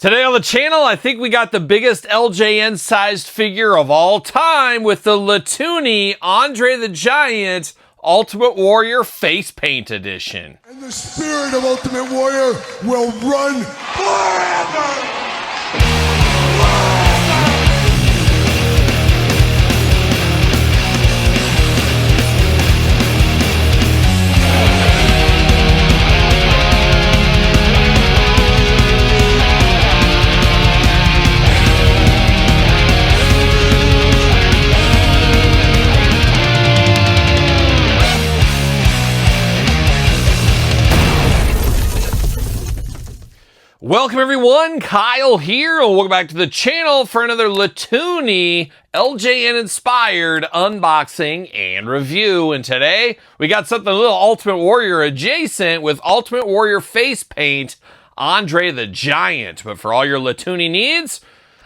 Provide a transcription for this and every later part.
Today on the channel, I think we got the biggest LJN-sized figure of all time with the Latoonie Andre the Giant Ultimate Warrior Face Paint Edition. And the spirit of Ultimate Warrior will run forever! Welcome everyone, Kyle here, and welcome back to the channel for another Latoonie LJN-inspired unboxing and review. And today, we got something a little Ultimate Warrior adjacent with Ultimate Warrior Face Paint Andre the Giant. But for all your Latoonie needs,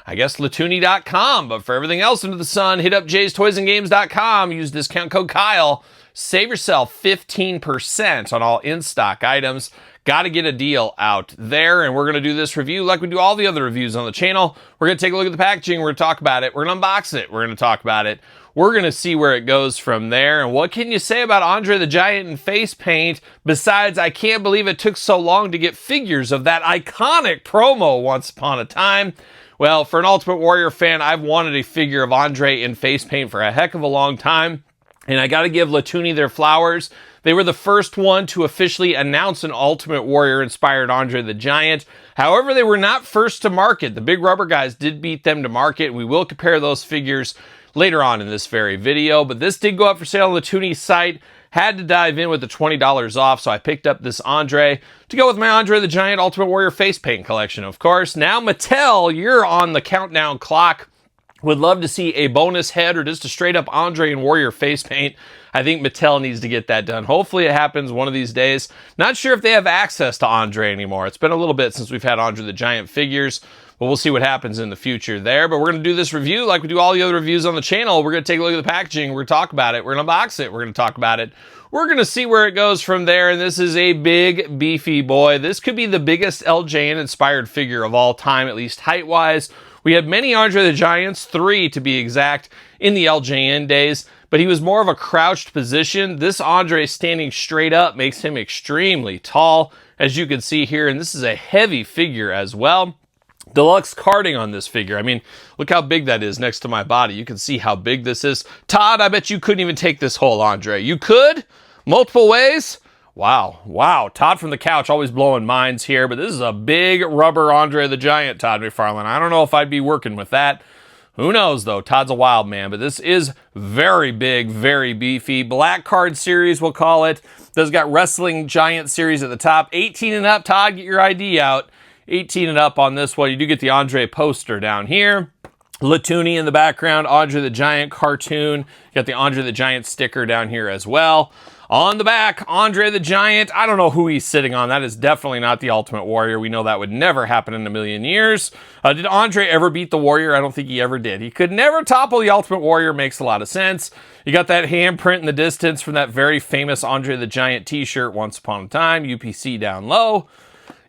I guess Latoonie.com. But for everything else under the sun, hit up jaystoysandgames.com, use discount code Kyle, save yourself 15% on all in-stock items. Got to get a deal out there, and we're going to do this review like we do all the other reviews on the channel. We're going to take a look at the packaging, we're going to talk about it, we're going to unbox it, we're going to talk about it. We're going to see where it goes from there, and what can you say about Andre the Giant and face paint, besides I can't believe it took so long to get figures of that iconic promo once upon a time. Well, for an Ultimate Warrior fan, I've wanted a figure of Andre in face paint for a heck of a long time, and I got to give Latoonie their flowers. They were the first one to officially announce an Ultimate Warrior-inspired Andre the Giant. However, they were not first to market. The big rubber guys did beat them to market, and we will compare those figures later on in this very video. But this did go up for sale on Latoonie's site. Had to dive in with the $20 off, so I picked up this Andre to go with my Andre the Giant Ultimate Warrior face paint collection, of course. Now, Mattel, you're on the countdown clock. Would love to see a bonus head or just a straight up Andre and Warrior face paint. I think Mattel needs to get that done. Hopefully it happens one of these days. Not sure if they have access to Andre anymore. It's been a little bit since we've had Andre the Giant figures, but we'll see what happens in the future there. But we're going to do this review like we do all the other reviews on the channel. We're going to take a look at the packaging. We're going to talk about it. We're going to unbox it. We're going to talk about it. We're going to see where it goes from there. And this is a big, beefy boy. This could be the biggest LJN-inspired figure of all time, at least height-wise. We had many Andre the Giants, 3 to be exact, in the LJN days, but he was more of a crouched position. This Andre standing straight up makes him extremely tall, as you can see here, and this is a heavy figure as well. Deluxe carding on this figure. I mean, look how big that is next to my body. You can see how big this is. Todd, I bet you couldn't even take this whole Andre. You could? Multiple ways? Wow. Todd from the couch always blowing minds here, but this is a big rubber Andre the Giant, Todd McFarlane. I don't know if I'd be working with that. Who knows, though? Todd's a wild man, but this is very big, very beefy. Black card series, we'll call it. This got Wrestling Giant series at the top. 18 and up, Todd, get your ID out. 18 and up on this one. You do get the Andre poster down here. Latoonie in the background, Andre the Giant cartoon. You got the Andre the Giant sticker down here as well. On the back, Andre the Giant. I don't know who he's sitting on. That is definitely not the Ultimate Warrior. We know that would never happen in a million years. Did Andre ever beat the Warrior? I don't think he ever did. He could never topple the Ultimate Warrior. Makes a lot of sense. You got that handprint in the distance from that very famous Andre the Giant t-shirt once upon a time. UPC down low.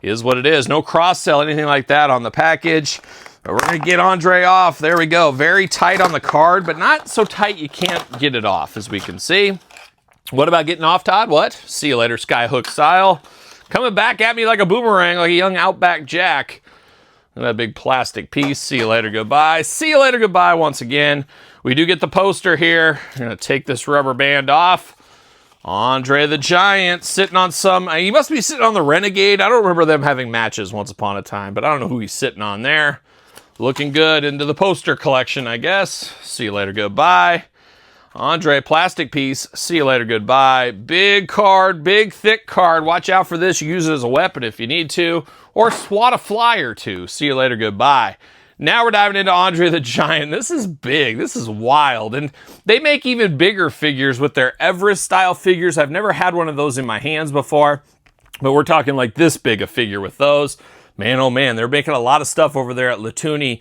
Is what it is. No cross-sell, anything like that on the package. But we're going to get Andre off. There we go. Very tight on the card, but not so tight you can't get it off, as we can see. What about getting off, Todd? What? See you later, Skyhook style. Coming back at me like a boomerang, like a young Outback Jack. And that big plastic piece. See you later, goodbye. See you later, goodbye once again. We do get the poster here. I'm going to take this rubber band off. Andre the Giant sitting on some... He must be sitting on the Renegade. I don't remember them having matches once upon a time, but I don't know who he's sitting on there. Looking good into the poster collection, I guess. See you later, goodbye. Andre, plastic piece. See you later, goodbye. Big card, big thick card. Watch out for this. Use it as a weapon if you need to, or swat a fly or two. See you later, goodbye. Now we're diving into Andre the Giant. This is big. This is wild. And they make even bigger figures with their Everest-style figures. I've never had one of those in my hands before, but we're talking like this big a figure with those. Man, oh man, they're making a lot of stuff over there at Latoonie.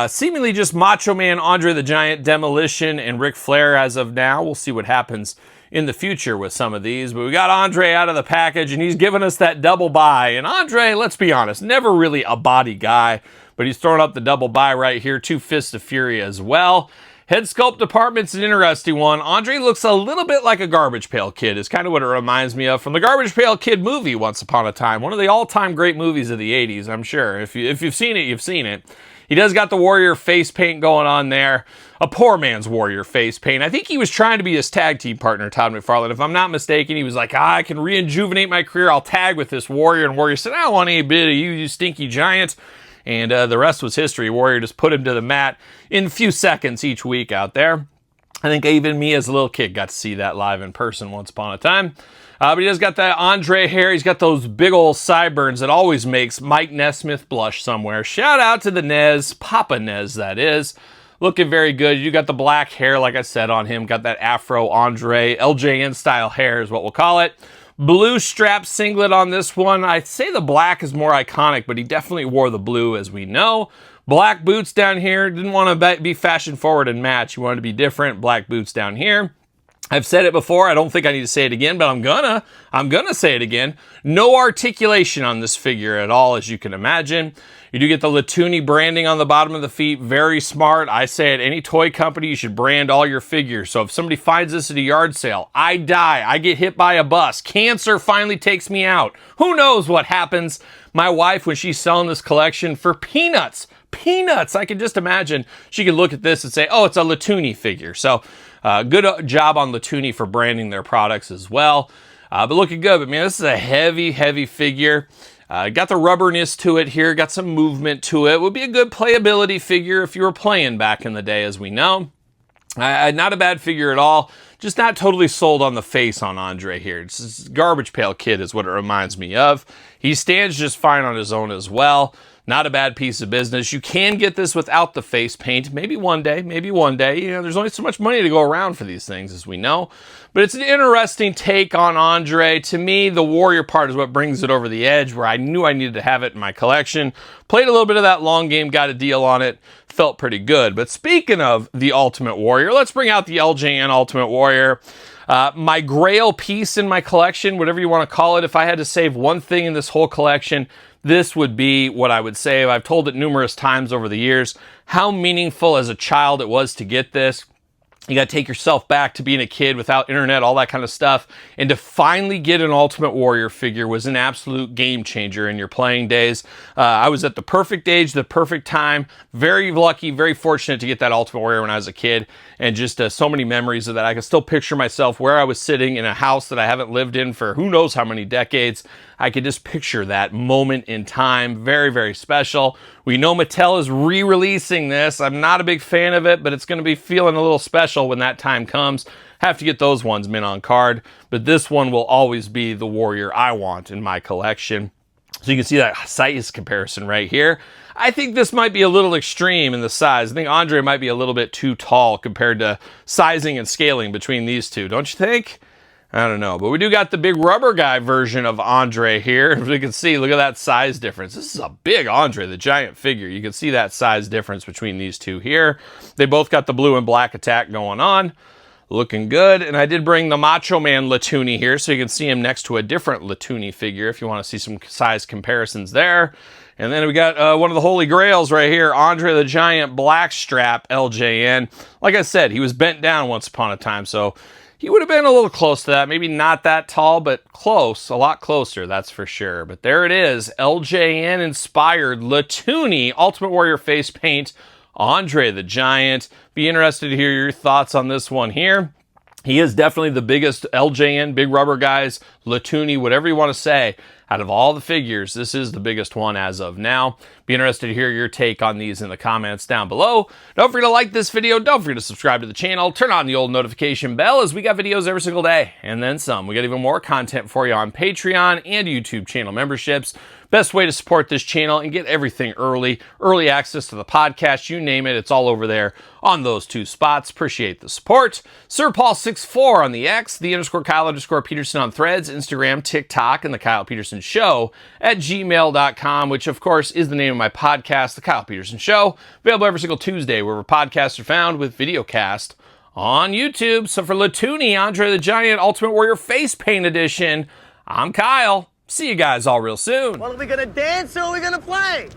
Seemingly just Macho Man, Andre the Giant, Demolition, and Ric Flair as of now. We'll see what happens in the future with some of these. But we got Andre out of the package, and he's giving us that double buy. And Andre, let's be honest, never really a body guy, but he's throwing up the double buy right here. 2 Fists of Fury as well. Head sculpt department's an interesting one. Andre looks a little bit like a Garbage Pail Kid, is kind of what it reminds me of from the Garbage Pail Kid movie Once Upon a Time. One of the all-time great movies of the 80s, I'm sure. If you've seen it, you've seen it. He does got the Warrior face paint going on there. A poor man's Warrior face paint. I think he was trying to be his tag team partner, Todd McFarlane. If I'm not mistaken, he was like, I can rejuvenate my career. I'll tag with this Warrior. And Warrior said, I don't want any bit of you, you stinky giant. And the rest was history. Warrior just put him to the mat in a few seconds each week out there. I think even me as a little kid got to see that live in person once upon a time. But he does got that Andre hair. He's got those big old sideburns that always makes Mike Nesmith blush somewhere. Shout out to the Nez, Papa Nez that is. Looking very good. You got the black hair, like I said, on him. Got that Afro Andre, LJN style hair is what we'll call it. Blue strap singlet on this one. I'd say the black is more iconic, but he definitely wore the blue, as we know. Black boots down here. Didn't want to be fashion forward and match. He wanted to be different. Black boots down here. I've said it before. I don't think I need to say it again, but I'm gonna say it again. No articulation on this figure at all, as you can imagine. You do get the Latoonie branding on the bottom of the feet. Very smart. I say at any toy company, you should brand all your figures. So if somebody finds this at a yard sale, I die. I get hit by a bus. Cancer finally takes me out. Who knows what happens? My wife, when she's selling this collection for peanuts, I can just imagine she could look at this and say, oh, it's a Latoonie figure. So good job on Latoonie for branding their products as well. But looking good. But man, this is a heavy, heavy figure. Got the rubberness to it here. Got some movement to it. Would be a good playability figure if you were playing back in the day, as we know. Not a bad figure at all. Just not totally sold on the face on Andre here. It's Garbage Pail Kid is what it reminds me of. He stands just fine on his own as well. Not a bad piece of business. You can get this without the face paint. Maybe one day. You know, there's only so much money to go around for these things, as we know. But it's an interesting take on Andre. To me, the Warrior part is what brings it over the edge, where I knew I needed to have it in my collection. Played a little bit of that long game, got a deal on it. Felt pretty good. But speaking of the Ultimate Warrior, let's bring out the LJN Ultimate Warrior. My grail piece in my collection, whatever you want to call it. If I had to save one thing in this whole collection, this would be what I would save. I've told it numerous times over the years how meaningful as a child it was to get this. You got to take yourself back to being a kid without internet, all that kind of stuff. And to finally get an Ultimate Warrior figure was an absolute game changer in your playing days. I was at the perfect age, the perfect time. Very lucky, very fortunate to get that Ultimate Warrior when I was a kid. And just so many memories of that. I can still picture myself where I was sitting in a house that I haven't lived in for who knows how many decades. I could just picture that moment in time. Very, very special. We know Mattel is re-releasing this. I'm not a big fan of it, but it's going to be feeling a little special when that time comes. Have to get those ones mint on card, but this one will always be the Warrior I want in my collection. So you can see that size comparison right here. I think this might be a little extreme in the size. I think Andre might be a little bit too tall compared to sizing and scaling between these two, don't you think? I don't know, but we do got the big rubber guy version of Andre here. As you can see, look at that size difference. This is a big Andre, the giant figure. You can see that size difference between these two here. They both got the blue and black attack going on. Looking good. And I did bring the Macho Man Latoonie here, so you can see him next to a different Latoonie figure if you want to see some size comparisons there. And then we got one of the holy grails right here, Andre the Giant Blackstrap LJN. Like I said, he was bent down once upon a time, so he would have been a little close to that. Maybe not that tall, but close. A lot closer, that's for sure. But there it is. LJN-inspired Latoonie Ultimate Warrior face paint. Andre the Giant. Be interested to hear your thoughts on this one here. He is definitely the biggest LJN, big rubber guys, Latoonie, whatever you want to say. Out of all the figures, this is the biggest one as of now. Be interested to hear your take on these in the comments down below. Don't forget to like this video. Don't forget to subscribe to the channel. Turn on the old notification bell, as we got videos every single day. And then some. We got even more content for you on Patreon and YouTube channel memberships. Best way to support this channel and get everything early access to the podcast, you name it, it's all over there on those two spots. Appreciate the support. Sir Paul64 on the X, _Kyle_Peterson on Threads, Instagram, TikTok, and TheKylePetersonShow at gmail.com, which of course is the name of my podcast, The Kyle Peterson Show, available every single Tuesday wherever podcasts are found, with videocast on YouTube. So for Latoonie, Andre the Giant Ultimate Warrior Face Paint Edition, I'm Kyle. See you guys all real soon. Well, are we gonna dance or are we gonna play?